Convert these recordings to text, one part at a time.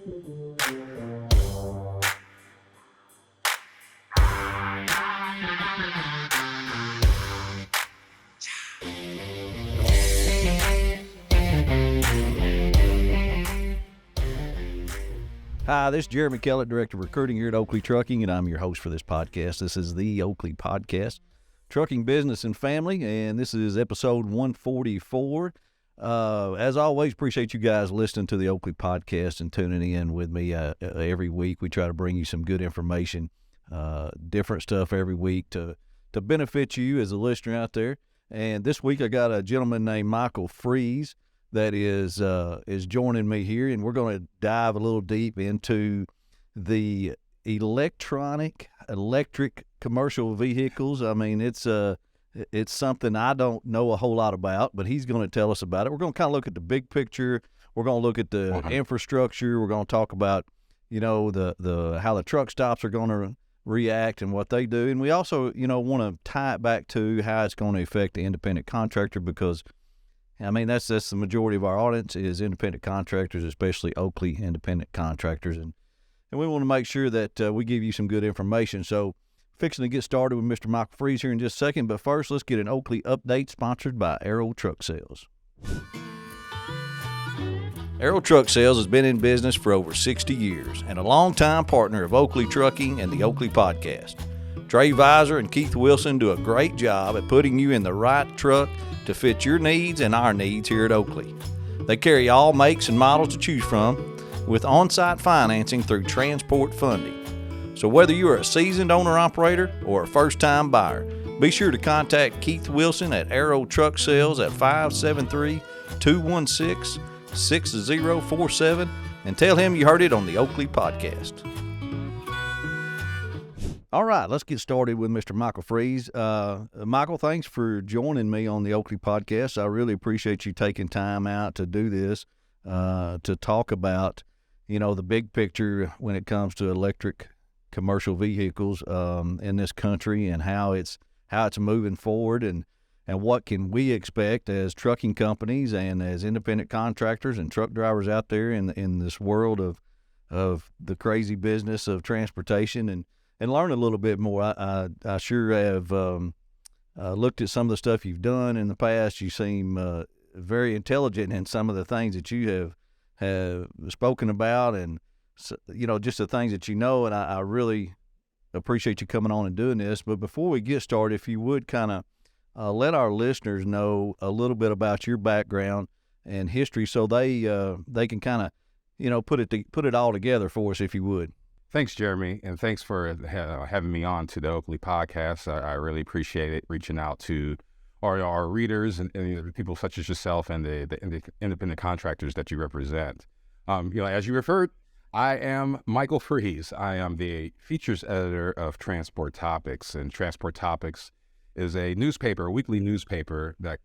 Hi, this is Jeremy Kellett, Director of Recruiting here at Oakley Trucking, and I'm your host for this podcast. This is the Oakley Podcast, Trucking Business and Family, and this is episode 144. As always, appreciate you guys listening to the Oakley Podcast and tuning in with me every week. We try to bring you some good information, different stuff every week to benefit you as a listener out there. And this week I got a gentleman named Michael Freeze that is joining me here, and we're going to dive a little deep into the electric commercial vehicles. I mean, it's something I don't know a whole lot about, but he's going to tell us about it. We're going to kind of look at the big picture. We're going to look at the infrastructure. We're going to talk about, the how the truck stops are going to react and what they do. And we also, want to tie it back to how it's going to affect the independent contractor, because I mean, that's the majority of our audience is independent contractors, especially Oakley independent contractors. And we want to make sure that we give you some good information. So fixing to get started with Mr. Michael Freeze here in just a second. But first, let's get an Oakley update sponsored by Arrow Truck Sales. Arrow Truck Sales has been in business for over 60 years and a longtime partner of Oakley Trucking and the Oakley Podcast. Trey Visor and Keith Wilson do a great job at putting you in the right truck to fit your needs and our needs here at Oakley. They carry all makes and models to choose from with on-site financing through transport funding. So whether you are a seasoned owner-operator or a first-time buyer, be sure to contact Keith Wilson at Arrow Truck Sales at 573-216-6047 and tell him you heard it on the Oakley Podcast. All right, let's get started with Mr. Michael Freeze. Michael, thanks for joining me on the Oakley Podcast. I really appreciate you taking time out to do this, to talk about, the big picture when it comes to electric commercial vehicles in this country and how it's moving forward and what can we expect as trucking companies and as independent contractors and truck drivers out there in this world of the crazy business of transportation and learn a little bit more. I sure have looked at some of the stuff you've done in the past. You seem very intelligent in some of the things that you have spoken about and, just the things that and I really appreciate you coming on and doing this. But before we get started, if you would kind of let our listeners know a little bit about your background and history so they can kind of, put it all together for us, if you would. Thanks, Jeremy, and thanks for having me on to the Oakley Podcast. I really appreciate it, reaching out to our readers and people such as yourself and the independent contractors that you represent. As you referred, I am Michael Freeze. I am the features editor of Transport Topics, and Transport Topics is a weekly newspaper that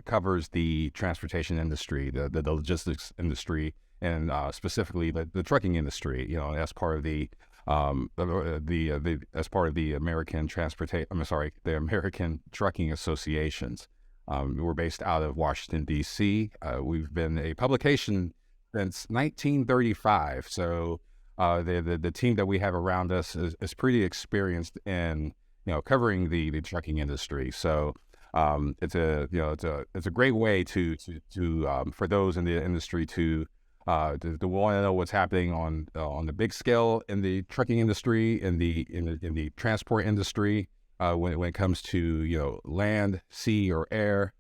covers the transportation industry, the logistics industry, and specifically the trucking industry, as part of the American the American Trucking Associations. We're based out of Washington, D.C. We've been a publication since 1935. So the team that we have around us is pretty experienced in covering the trucking industry. So it's a great way to for those in the industry to want to know what's happening on the big scale in the trucking industry, in the transport industry, when it comes to land, sea, or air,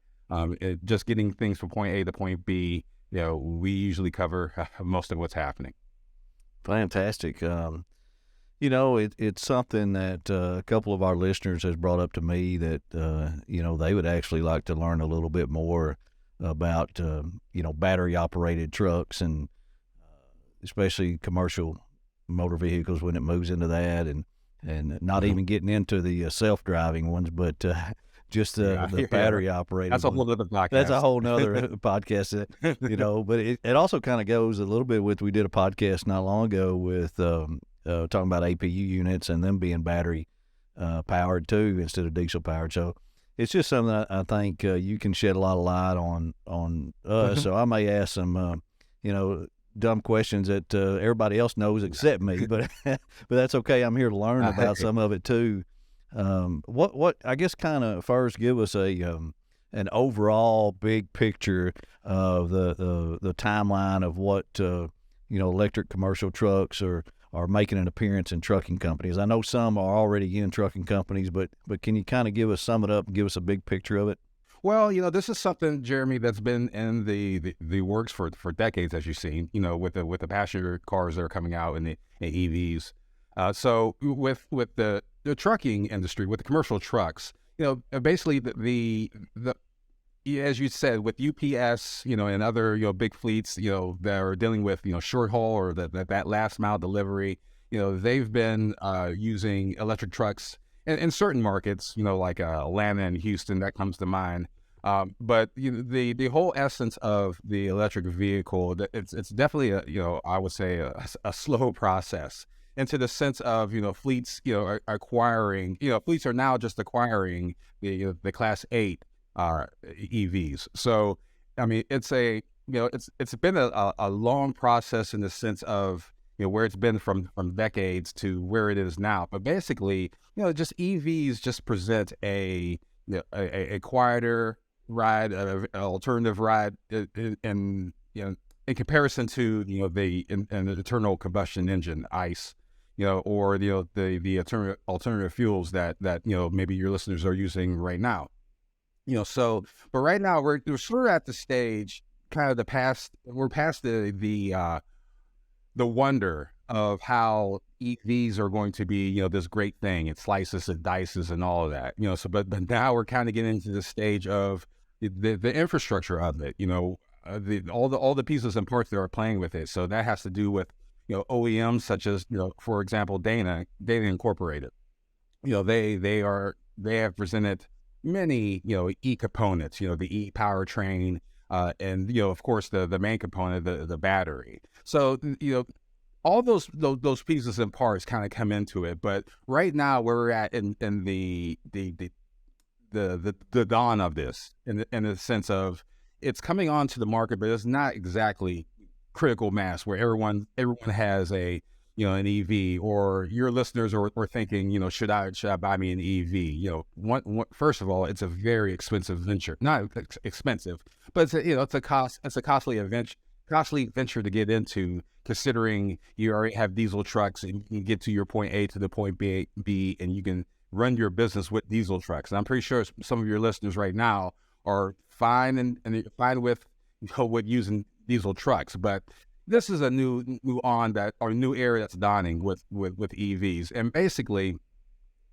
just getting things from point A to point B. We usually cover most of what's happening. Fantastic. It's something that a couple of our listeners has brought up to me that they would actually like to learn a little bit more about battery operated trucks and especially commercial motor vehicles when it moves into that and not even getting into the self-driving ones, but just the battery operated. That's a whole other podcast. That's a whole nother podcast, but it also kind of goes a little bit with, we did a podcast not long ago with talking about APU units and them being battery powered too instead of diesel powered. So it's just something I think you can shed a lot of light on us. So I may ask some, dumb questions that everybody else knows except me, but but that's okay. I'm here to learn about some of it too. What I guess kind of first give us an overall big picture of the timeline of what electric commercial trucks are making an appearance in trucking companies. I know some are already in trucking companies, but can you kind of sum it up and give us a big picture of it? Well, this is something, Jeremy, that's been in the works for decades, as you've seen, with the passenger cars that are coming out and the EVs. So with the trucking industry, with the commercial trucks, basically the as you said, with UPS, and other, big fleets, that are dealing with, short haul or that last mile delivery, they've been using electric trucks in certain markets, like Atlanta and Houston, that comes to mind. But the whole essence of the electric vehicle, it's definitely I would say a slow process. And to the sense of fleets acquiring, fleets are now just acquiring the Class 8 EVs. So I mean, it's been a long process in the sense of where it's been from decades to where it is now. But basically, just EVs just present a quieter ride, an alternative ride, in comparison to an internal combustion engine, ICE, or the alternative fuels that maybe your listeners are using right now. So, but right now we're sort of at the stage, kind of we're past the wonder of how EVs are going to be, this great thing. It slices and dices and all of that, so, but now we're kind of getting into the stage of the infrastructure of it, all the pieces and parts that are playing with it. So that has to do with, OEMs such as, for example, Dana Incorporated. They have presented many, e-components, the e-powertrain, and, of course, the main component, the battery. So, all those pieces and parts kind of come into it. But right now, where we're at in the dawn of this, in the sense of it's coming onto the market, but it's not exactly critical mass where everyone has an EV, or your listeners are thinking, should I buy me an EV? First of all, it's a very expensive venture. Not expensive, but it's a costly venture to get into, considering you already have diesel trucks and you can get to your point A to the point B, and you can run your business with diesel trucks. And I'm pretty sure some of your listeners right now are fine and fine with with using diesel trucks, but this is a new era that's dawning with EVs, and basically,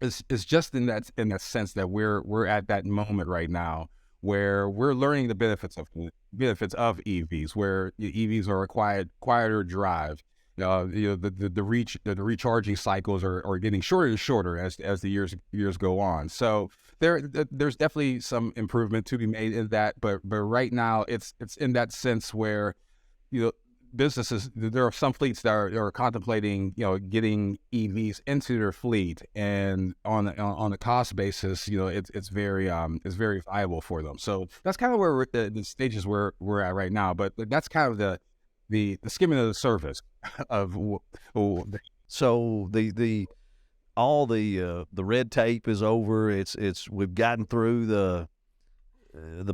it's just in that sense that we're at that moment right now where we're learning the benefits of EVs, where EVs are a quieter drive. The recharging cycles are getting shorter and shorter as the years go on. So there's definitely some improvement to be made in that, but right now it's in that sense where businesses, there are some fleets that are contemplating getting EVs into their fleet, and on a cost basis, it's very viable for them. So that's kind of where the stages we're at right now. But that's kind of the skimming of the surface of. So all the red tape is over. We've gotten through the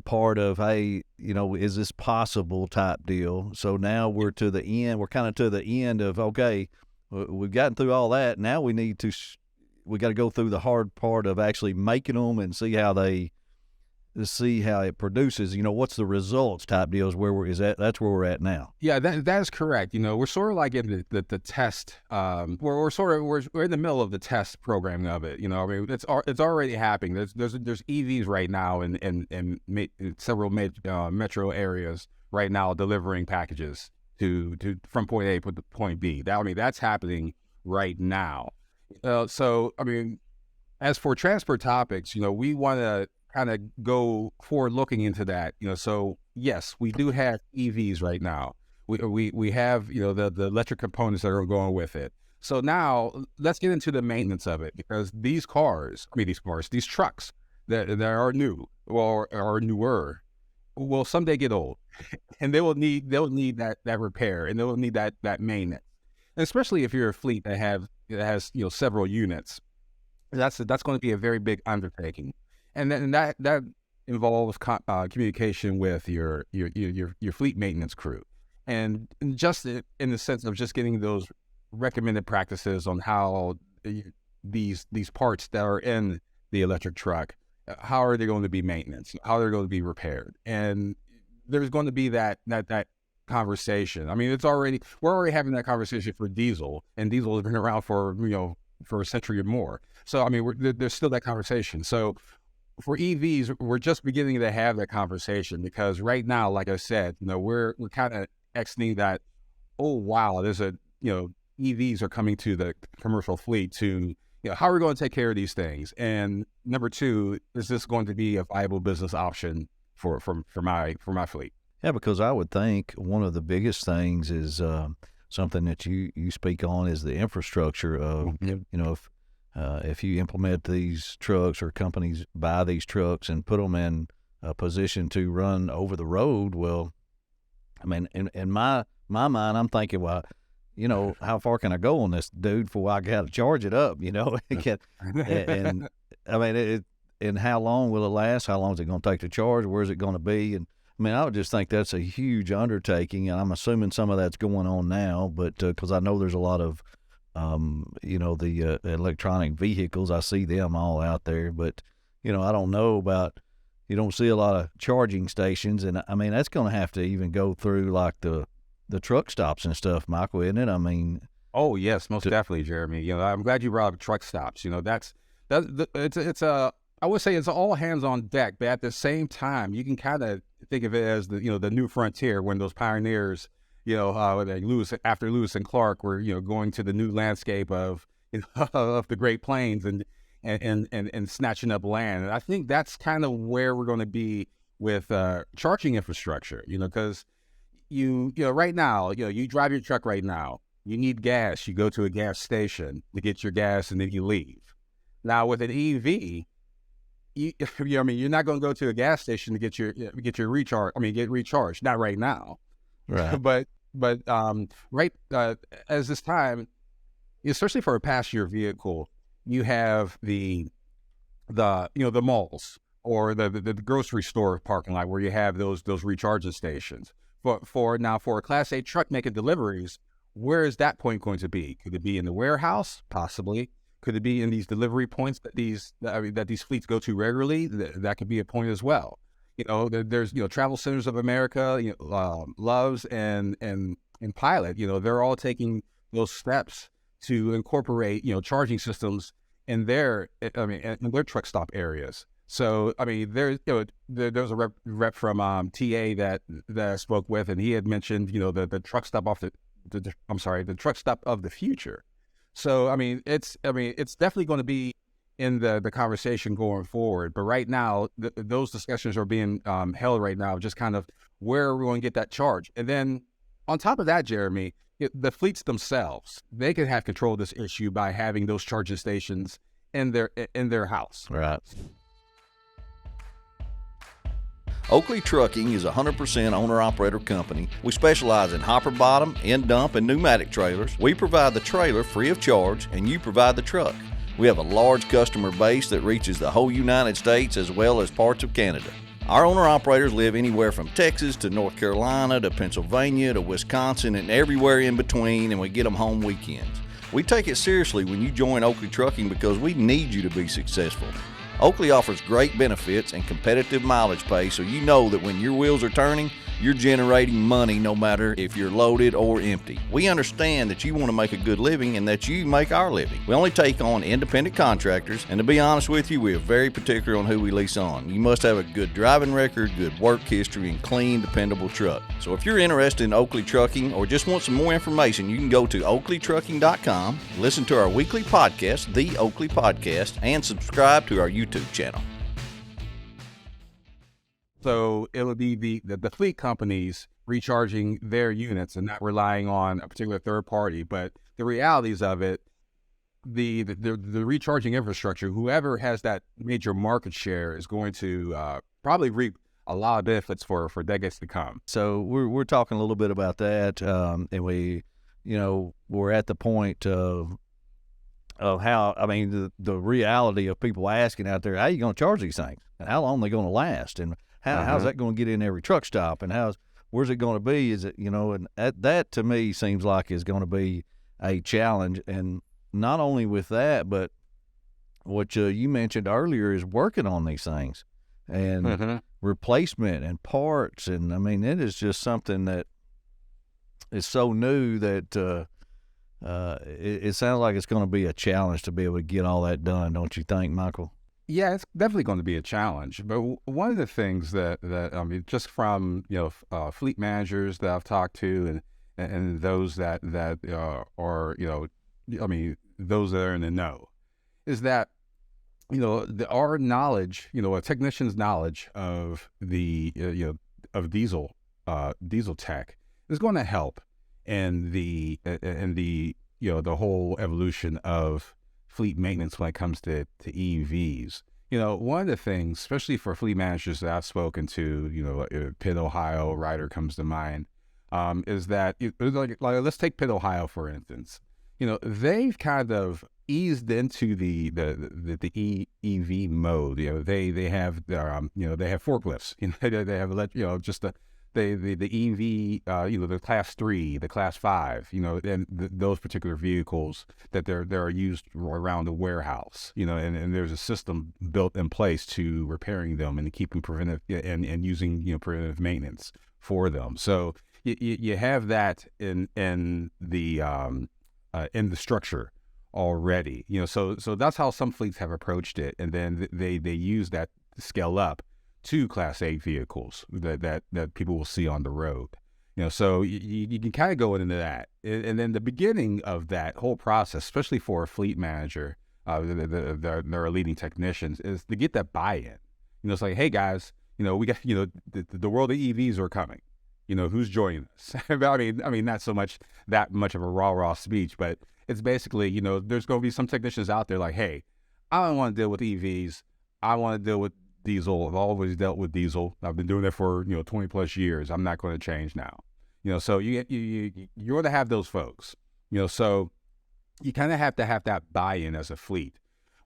part of, hey, is this possible type deal. So now we're to the end. We're kind of to the end of, okay, we've gotten through all that. Now we got to go through the hard part of actually making them and see how it produces, what's the results type deals, that's where we're at now. Yeah, that is correct. We're sort of like in the test, we're in the middle of the test programming of it. I mean, it's already happening. There's EVs right now in several metro areas right now, delivering packages from point A to point B. That's happening right now. So I mean, as for transport topics, we want to kind of go forward looking into that, so yes, we do have EVs right now. We have, the electric components that are going with it. So now let's get into the maintenance of it, because these trucks that are new or are newer, will someday get old, and they'll need that repair, and they'll need that maintenance. And especially if you're a fleet that has several units, that's going to be a very big undertaking, and then that involves communication with your fleet maintenance crew, and just in the sense of just getting those recommended practices on how these parts that are in the electric truck, how are they going to be maintenance, how they're going to be repaired, and there's going to be that conversation. I mean, we're already having that conversation for diesel, and diesel has been around for a century or more. So I mean, there's still that conversation. So for EVs, we're just beginning to have that conversation, because right now, like I said, we're kind of exiting that. Oh wow, there's EVs are coming to the commercial fleet to, how are we going to take care of these things? And number two, is this going to be a viable business option for my fleet? Yeah, because I would think one of the biggest things is something that you speak on is the infrastructure of, if you implement these trucks, or companies buy these trucks and put them in a position to run over the road, well, I mean, in my mind, I'm thinking, well, how far can I go on this, dude, before I got to charge it up, and I mean, and how long will it last? How long is it going to take to charge? Where is it going to be? And I mean, I would just think that's a huge undertaking, and I'm assuming some of that's going on now, but because I know there's a lot of, the electronic vehicles, I see them all out there, but, I don't know about, you don't see a lot of charging stations, and I mean, that's going to have to even go through like the truck stops and stuff, Michael, isn't it? I mean, oh yes, most definitely, Jeremy. I'm glad you brought up truck stops. It's I would say it's all hands on deck, but at the same time, you can kind of think of it as the new frontier, when those pioneers, after Lewis and Clark were going to the new landscape of of the Great Plains and snatching up land. And I think that's kind of where we're going to be with charging infrastructure. Because right now, you drive your truck right now, you need gas, you go to a gas station to get your gas, and then you leave. Now with an EV, you're not going to go to a gas station to get your recharge. I mean, get recharged. Not right now, right? but as this time, especially for a passenger vehicle, you have the malls or the grocery store parking lot where you have those recharging stations. For a Class 8 truck making deliveries, where is that point going to be? Could it be in the warehouse? Possibly. Could it be in these delivery points that these fleets go to regularly? That could be a point as well. There's Travel Centers of America, Loves and Pilot. They're all taking those steps to incorporate charging systems in their truck stop areas. So I mean, there's a rep from TA that I spoke with, and he had mentioned the truck stop the truck stop of the future. So I mean, it's definitely going to be in the conversation going forward. But right now, those discussions are being held right now, just kind of where are we going to get that charge. And then on top of that, Jeremy, the fleets themselves, they can have control of this issue by having those charging stations in their house. Right. Oakley Trucking is a 100% owner-operator company. We specialize in hopper bottom, end dump, and pneumatic trailers. We provide the trailer free of charge, and you provide the truck. We have a large customer base that reaches the whole United States as well as parts of Canada. Our owner-operators live anywhere from Texas to North Carolina to Pennsylvania to Wisconsin and everywhere in between, and we get them home weekends. We take it seriously when you join Oakley Trucking because we need you to be successful. Oakley offers great benefits and competitive mileage pay, so you know that when your wheels are turning, you're generating money no matter if you're loaded or empty. We understand that you want to make a good living and that you make our living. We only take on independent contractors, and to be honest with you, we are very particular on who we lease on. You must have a good driving record, good work history, and clean, dependable truck. So if you're interested in Oakley Trucking or just want some more information, you can go to oakleytrucking.com, listen to our weekly podcast, The Oakley Podcast, and subscribe to our YouTube channel. So it would be the fleet companies recharging their units and not relying on a particular third party. But the realities of it, the recharging infrastructure, whoever has that major market share is going to probably reap a lot of benefits for decades to come. So we're talking a little bit about that, and we're at the point of how, I mean, the reality of people asking out there, how are you going to charge these things, and how long are they going to last, and how's that going to get in every truck stop, and where's it going to be? Is it, and that to me seems like is going to be a challenge, and not only with that, but what you mentioned earlier is working on these things and replacement and parts, and I mean, it is just something that is so new that it sounds like it's going to be a challenge to be able to get all that done, don't you think, Michael? Yeah, it's definitely going to be a challenge. But one of the things that I mean, just from fleet managers that I've talked to, and those that are I mean, those that are in the know, is that our knowledge, a technician's knowledge of the of diesel tech is going to help in the the whole evolution of fleet maintenance when it comes to EVs. One of the things, especially for fleet managers that I've spoken to, Pitt, Ohio, Ryder comes to mind, is that like let's take Pitt, Ohio, for instance. They've kind of eased into the EV mode. They have they have forklifts. They have just the EV, the class 3, the class 5, and those particular vehicles that they're used around the warehouse, and there's a system built in place to repairing them and keeping preventive and using preventive maintenance for them. So you have that in the structure already, so that's how some fleets have approached it, and then they use that to scale up to Class 8 vehicles that people will see on the road. So you can kind of go into that, and then the beginning of that whole process, especially for a fleet manager, their leading technicians, is to get that buy-in. It's like, hey guys, we got the world of EVs are coming. Who's joining us? I mean, not so much that much of a raw speech, but it's basically, there's going to be some technicians out there like, hey, I don't want to deal with EVs. I want to deal with diesel. I've always dealt with diesel. I've been doing it for 20 plus years. I'm not going to change now. So you're going to have those folks. So you kind of have to have that buy-in as a fleet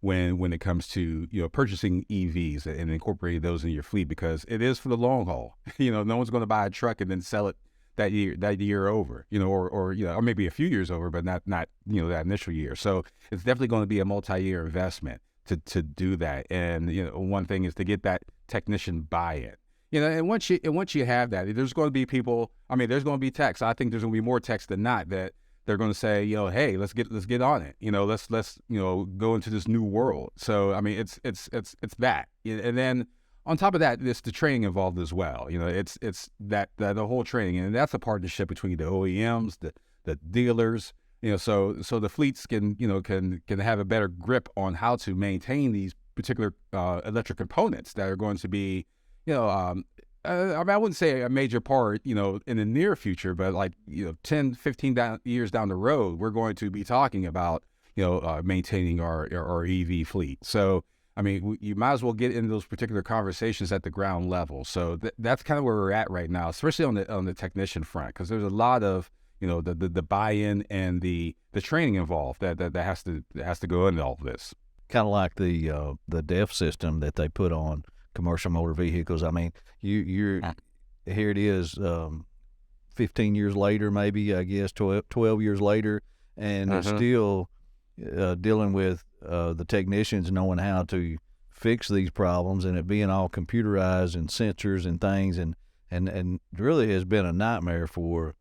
when it comes to purchasing EVs and incorporating those in your fleet, because it is for the long haul. No one's going to buy a truck and then sell it that year over, or maybe a few years over, but not that initial year. So it's definitely going to be a multi-year investment to do that. And one thing is to get that technician buy-in. And once you have that, there's going to be people. I mean, there's going to be techs. I think there's going to be more techs than not that they're going to say, hey, let's get on it. Let's go into this new world. So I mean, it's that. And then on top of that, there's the training involved as well. It's that the whole training, and that's a partnership between the OEMs, the dealers. So the fleets can have a better grip on how to maintain these particular electric components that are going to be, I wouldn't say a major part, in the near future, but like 10, 15 years down the road, we're going to be talking about maintaining our EV fleet. So I mean, you might as well get into those particular conversations at the ground level. So that's kind of where we're at right now, especially on the technician front, because there's a lot of the buy-in and the training involved that has to go into all of this. Kind of like the DEF system that they put on commercial motor vehicles. I mean, you're here it is, 15 years later, maybe, I guess 12 years later, and they're still dealing with the technicians knowing how to fix these problems, and it being all computerized and sensors and things, and really has been a nightmare for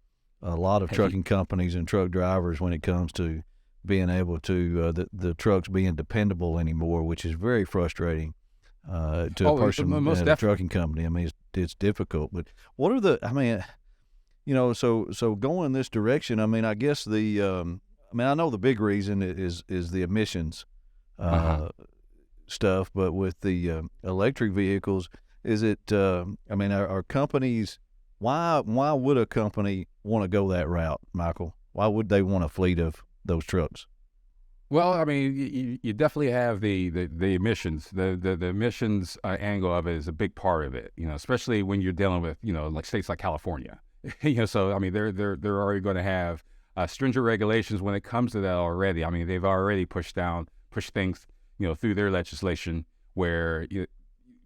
a lot of trucking companies and truck drivers when it comes to being able to the trucks being dependable anymore, which is very frustrating to a person at a trucking company. I mean, it's difficult. But what are so going this direction? I mean, I guess I know the big reason is the emissions stuff, but with the electric vehicles, is it? Are companies? Why would a company want to go that route, Michael? Why would they want a fleet of those trucks? Well, I mean, you definitely have the emissions. The emissions angle of it is a big part of it. Especially when you're dealing with like states like California. So I mean, they're already going to have stringent regulations when it comes to that already. I mean, they've already pushed things through their legislation where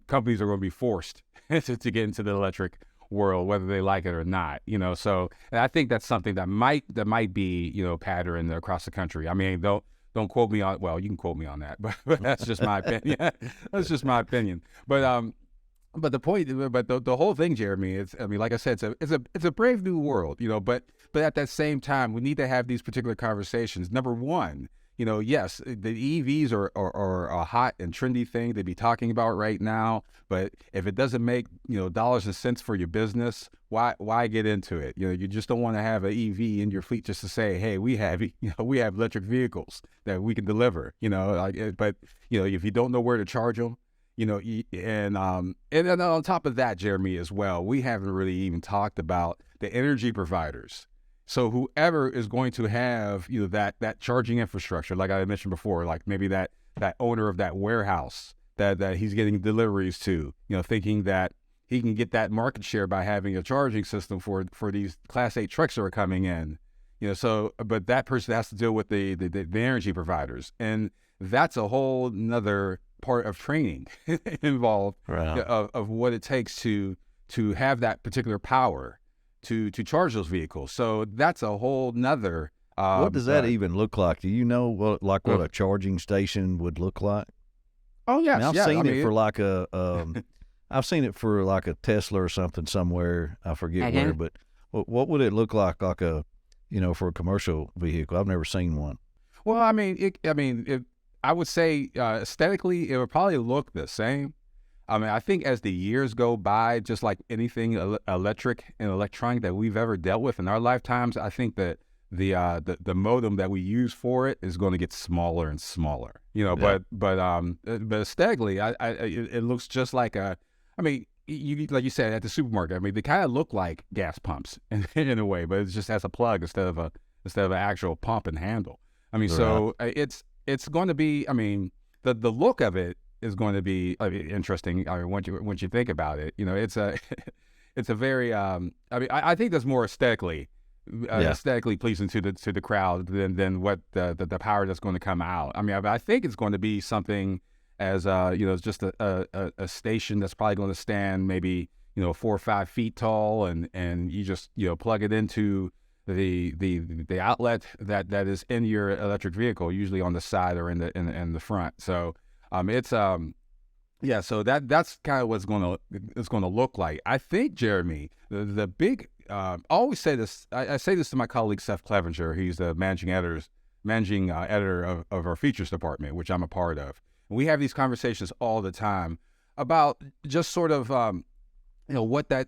companies are going to be forced to get into the electric world, whether they like it or not. So and I think that's something that might be pattern across the country. I mean, don't quote me on. Well, you can quote me on that, but that's just my opinion. That's just my opinion. But the point, but the whole thing, Jeremy, is, I mean, like I said, it's a brave new world, But at that same time, we need to have these particular conversations. Number one, yes, the EVs are a hot and trendy thing to be talking about right now. But if it doesn't make dollars and cents for your business, why get into it? You just don't want to have an EV in your fleet just to say, hey, we have electric vehicles that we can deliver. But if you don't know where to charge them. And then on top of that, Jeremy, as well, we haven't really even talked about the energy providers. So whoever is going to have that charging infrastructure, like I mentioned before, like maybe that owner of that warehouse that he's getting deliveries to, thinking that he can get that market share by having a charging system for these Class 8 trucks that are coming in. But that person has to deal with the energy providers, and that's a whole nother part of training involved, Right. of what it takes to have that particular power to charge those vehicles. So that's a whole nother. What does that even look like? Do you know what a charging station would look like? Oh yes, I mean, I've seen it for like I've seen it for like a Tesla or something somewhere. I forget where, but what would it look like a for a commercial vehicle? I've never seen one. Well, I mean, I would say aesthetically, it would probably look the same. I mean, I think as the years go by, just like anything electric and electronic that we've ever dealt with in our lifetimes, I think that the modem that we use for it is going to get smaller and smaller. Yeah. But aesthetically, it looks just like a. I mean, like you said at the supermarket. I mean, they kind of look like gas pumps in a way, but it just has a plug instead of an actual pump and handle. I mean, so it's going to be. I mean, the look of it is going to be interesting. I mean, once you think about it, it's a it's a very. I mean, I think that's more aesthetically pleasing to the crowd than what the power that's going to come out. I mean, I think it's going to be something as it's just a station that's probably going to stand maybe 4 or 5 feet tall, and you just plug it into the outlet that is in your electric vehicle, usually on the side or in the front. So so that's kind of what it's going to look like. I think, Jeremy, the big I always say this. I say this to my colleague Seth Clevenger. He's the managing editor of our features department, which I'm a part of. And we have these conversations all the time about just sort of what that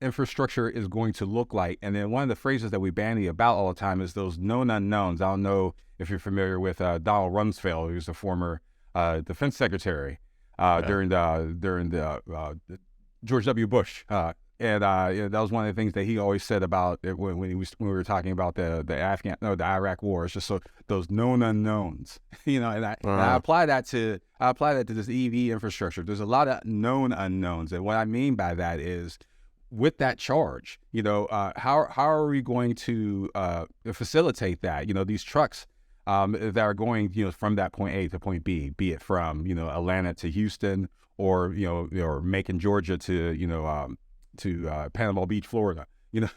infrastructure is going to look like. And then one of the phrases that we bandy about all the time is those known unknowns. I don't know if you're familiar with Donald Rumsfeld, who's the former defense secretary during the George W. Bush. And that was one of the things that he always said about it when we were talking about the Iraq War. It's just those known unknowns, and I apply that to this EV infrastructure. There's a lot of known unknowns, and what I mean by that is, with that charge, how are we going to facilitate that? These trucks that are going from that point A to point B, be it from Atlanta to Houston, or or Macon, Georgia to Panama Beach, Florida.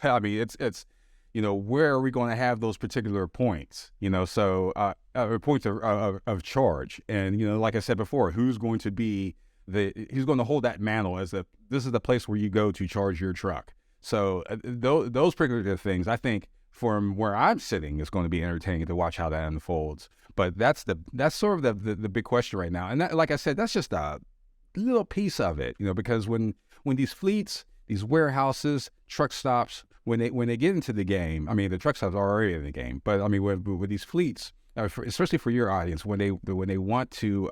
I mean, it's where are we going to have those particular points? So points of charge, and like I said before, who's going to hold that mantle as this is the place where you go to charge your truck. So those particular things, I think, from where I'm sitting, is going to be entertaining to watch how that unfolds. But that's sort of the big question right now, and that, like I said, that's just a little piece of it, because when these fleets, these warehouses, truck stops, when they get into the game, I mean, the truck stops are already in the game, but I mean, with these fleets, especially for your audience, when they want to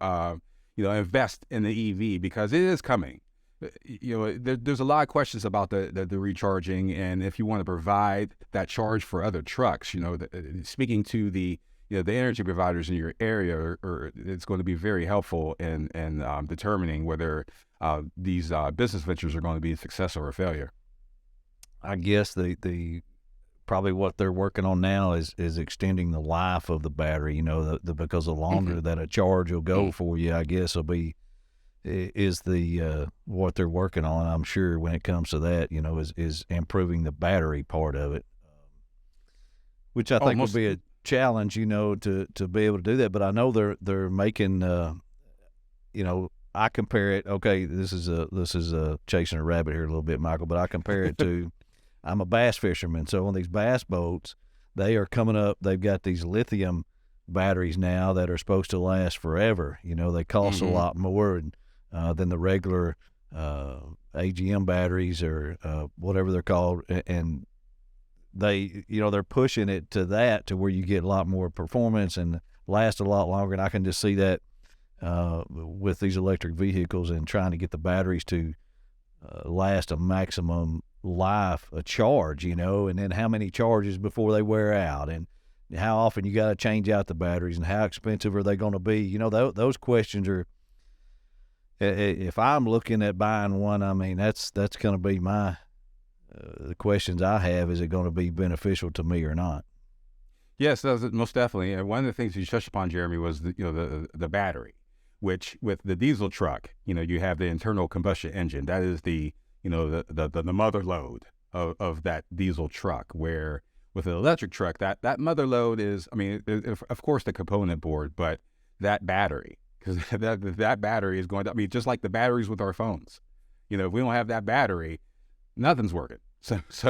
invest in the EV, because it is coming. There's a lot of questions about the recharging, and if you want to provide that charge for other trucks, speaking to the the energy providers in your area it's going to be very helpful in determining whether these business ventures are going to be a success or a failure. I guess the probably what they're working on now is extending the life of the battery. Because the longer that a charge will go for you, I guess is what they're working on. I'm sure when it comes to that, is improving the battery part of it, which I think will be a challenge, to be able to do that. But I know they're making, I compare it. Okay, this is chasing a rabbit here a little bit, Michael, but I compare it to, I'm a bass fisherman. So on these bass boats, they are coming up, they've got these lithium batteries now that are supposed to last forever. They cost a lot more than the regular AGM batteries or whatever they're called, and they're pushing it to where you get a lot more performance and last a lot longer. And I can just see that with these electric vehicles and trying to get the batteries to last a maximum life, a charge, and then how many charges before they wear out, and how often you got to change out the batteries, and how expensive are they going to be? Those questions are. If I'm looking at buying one, I mean, that's going to be my the questions I have. Is it going to be beneficial to me or not? Yes, most definitely. And one of the things you touched upon, Jeremy, was the battery, which with the diesel truck, you have the internal combustion engine. That is the mother load of that diesel truck. Where with an electric truck, that mother load is, of course, the component board, but that battery. Because that battery is going to, just like the batteries with our phones, if we don't have that battery, nothing's working. So it's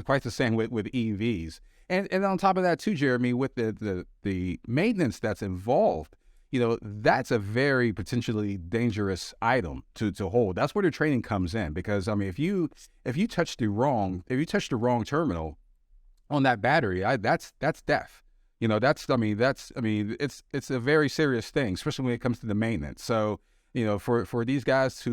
quite the same with EVs. And on top of that too, Jeremy, with the maintenance that's involved, that's a very potentially dangerous item to hold. That's where the training comes in, because if you touch the wrong terminal on that battery, that's death. It's a very serious thing, especially when it comes to the maintenance. So, for these guys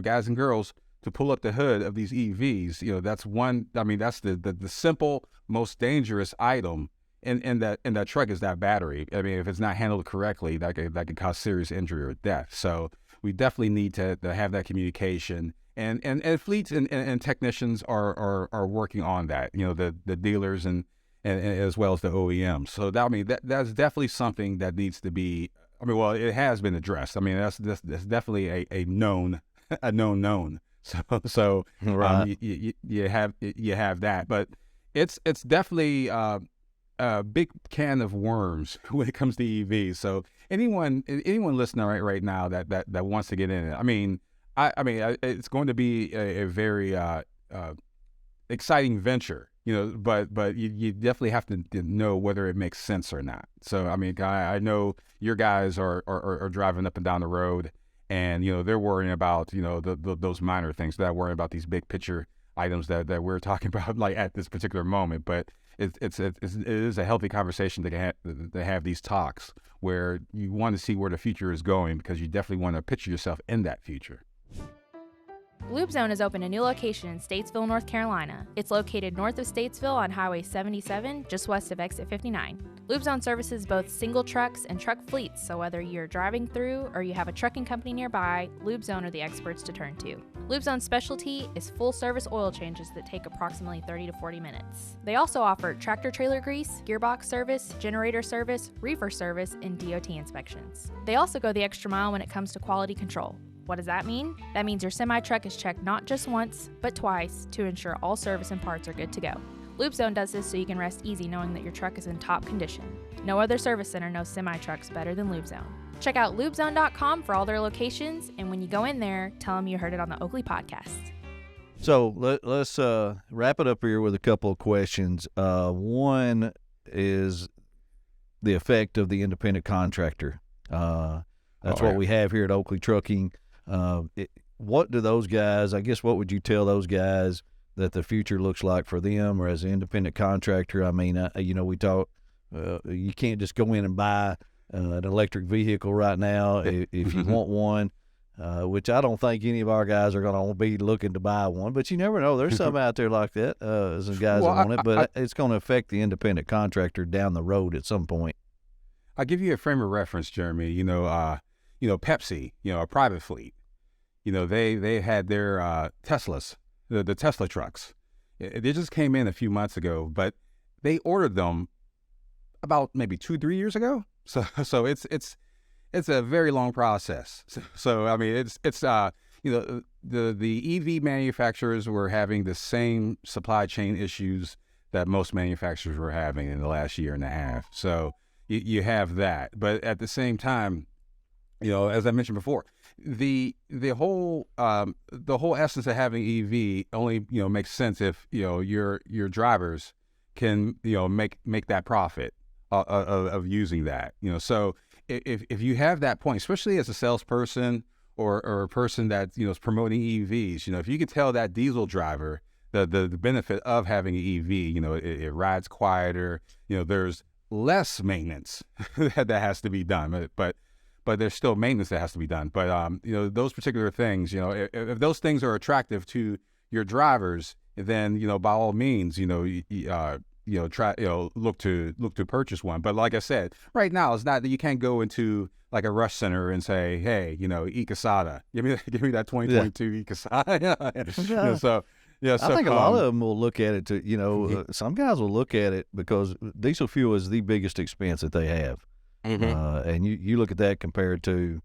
guys and girls to pull up the hood of these EVs, that's the simple, most dangerous item in that truck is that battery. If it's not handled correctly, that could cause serious injury or death. So we definitely need to have that communication. And fleets and technicians are working on that. The dealers and as well as the OEMs. So that's definitely something that needs to be. It has been addressed. That's definitely a known known. So right. You have that, but it's definitely a big can of worms when it comes to EVs. So anyone listening right now that wants to get in it, it's going to be a very exciting venture. But you definitely have to know whether it makes sense or not. So, I know your guys are driving up and down the road, and, they're worrying about, those minor things. They're not worrying about these big picture items that we're talking about, like at this particular moment. But it is a healthy conversation to have these talks where you want to see where the future is going, because you definitely want to picture yourself in that future. LubeZone has opened a new location in Statesville, North Carolina. It's located north of Statesville on Highway 77, just west of Exit 59. LubeZone services both single trucks and truck fleets, so whether you're driving through or you have a trucking company nearby, LubeZone are the experts to turn to. LubeZone's specialty is full-service oil changes that take approximately 30 to 40 minutes. They also offer tractor-trailer grease, gearbox service, generator service, reefer service, and DOT inspections. They also go the extra mile when it comes to quality control. What does that mean? That means your semi-truck is checked not just once, but twice to ensure all service and parts are good to go. LubeZone does this so you can rest easy knowing that your truck is in top condition. No other service center knows semi-trucks better than LubeZone. Check out lubezone.com for all their locations, and when you go in there, tell them you heard it on the Oakley Podcast. So let's wrap it up here with a couple of questions. One is the effect of the independent contractor. That's what we have here at Oakley Trucking. What do those guys, I guess, what would you tell those guys that the future looks like for them, or as an independent contractor? We talk, you can't just go in and buy an electric vehicle right now. If you want one, which I don't think any of our guys are going to be looking to buy one, but you never know. There's some out there like that, some guys that want it, but it's going to affect the independent contractor down the road at some point. I'll give you a frame of reference, Jeremy. Pepsi, a private fleet, they had their Teslas, the Tesla trucks. They just came in a few months ago, but they ordered them about maybe 2-3 years ago. So it's a very long process. So I mean, the EV manufacturers were having the same supply chain issues that most manufacturers were having in the last year and a half. So you have that, but at the same time, as I mentioned before, the whole essence of having EV only makes sense if your drivers can make that profit of using that. So if you have that point, especially as a salesperson or a person that is promoting EVs, if you can tell that diesel driver the benefit of having an EV, it rides quieter, there's less maintenance that has to be done, but there's still maintenance that has to be done. But those particular things, if those things are attractive to your drivers, then by all means, try look to purchase one. But like I said, right now it's not that you can't go into like a rush center and say, hey, e-Casada, give me that 2022 e-Casada. So. Yeah, I think a lot of them will look at it to, some guys will look at it because diesel fuel is the biggest expense that they have. And you look at that compared to,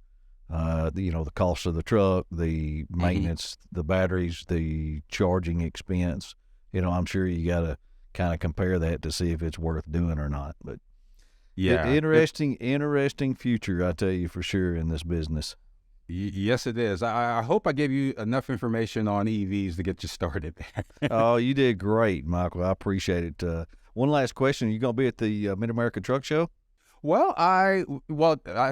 the cost of the truck, the maintenance, the batteries, the charging expense. I'm sure you got to kind of compare that to see if it's worth doing or not. But yeah, interesting future, I tell you for sure, in this business. Yes, it is. I hope I gave you enough information on EVs to get you started there. Oh, you did great, Michael. I appreciate it. One last question. You going to be at the Mid-America Truck Show? Well, I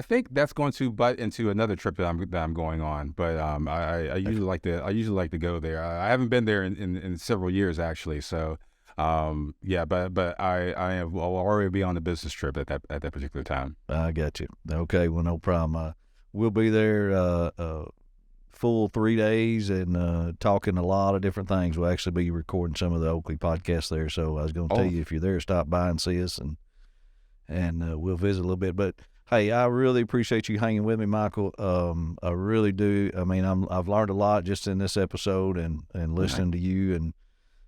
think that's going to butt into another trip that I'm going on. But I usually like to go there. I haven't been there in several years actually. So but I'll already be on the business trip at that particular time. I got you. Okay, well, no problem. We'll be there full 3 days and talking a lot of different things. We'll actually be recording some of the Oakley Podcast there. So I was going to tell you, if you're there, stop by and see us, and we'll visit a little bit. But hey, I really appreciate you hanging with me, Michael. I really do. I mean, I've learned a lot just in this episode and listening to you, and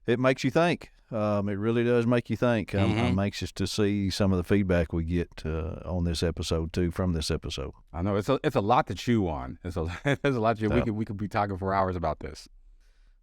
it makes you think. It really does make you think. I'm anxious to see some of the feedback we get on this episode too, from this episode. I know it's a lot to chew on. There's a lot to chew. We could be talking for hours about this.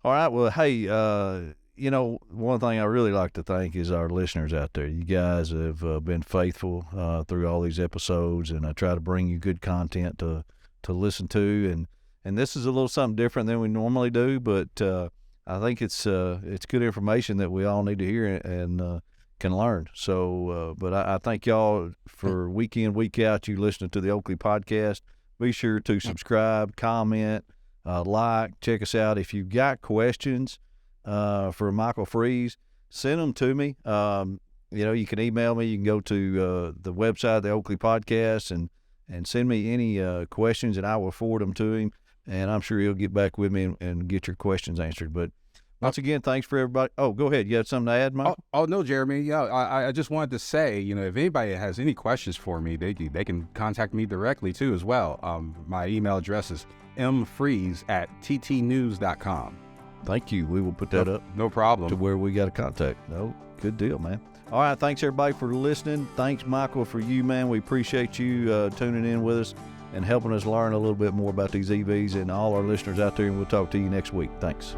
All right. Well, hey, one thing I really like to thank is our listeners out there. You guys have been faithful through all these episodes, and I try to bring you good content to listen to, and this is a little something different than we normally do, but I think it's good information that we all need to hear and can learn. So, but I thank y'all for week in, week out, you listening to the Oakley Podcast. Be sure to subscribe, comment, like, check us out. If you've got questions for Michael Freeze, send them to me. You can email me. You can go to the website, the Oakley Podcast, and send me any questions, and I will forward them to him. And I'm sure he'll get back with me and get your questions answered. But once again, thanks for everybody. Oh, go ahead. You have something to add, Mike? Oh no, Jeremy. Yeah, I just wanted to say, if anybody has any questions for me, they can contact me directly too as well. My email address is mfreeze@ttnews.com. Thank you. We will put that up. No problem. To where we got a contact. No, good deal, man. All right. Thanks everybody for listening. Thanks, Michael, for you, man. We appreciate you tuning in with us and helping us learn a little bit more about these EVs, and all our listeners out there, and we'll talk to you next week. Thanks.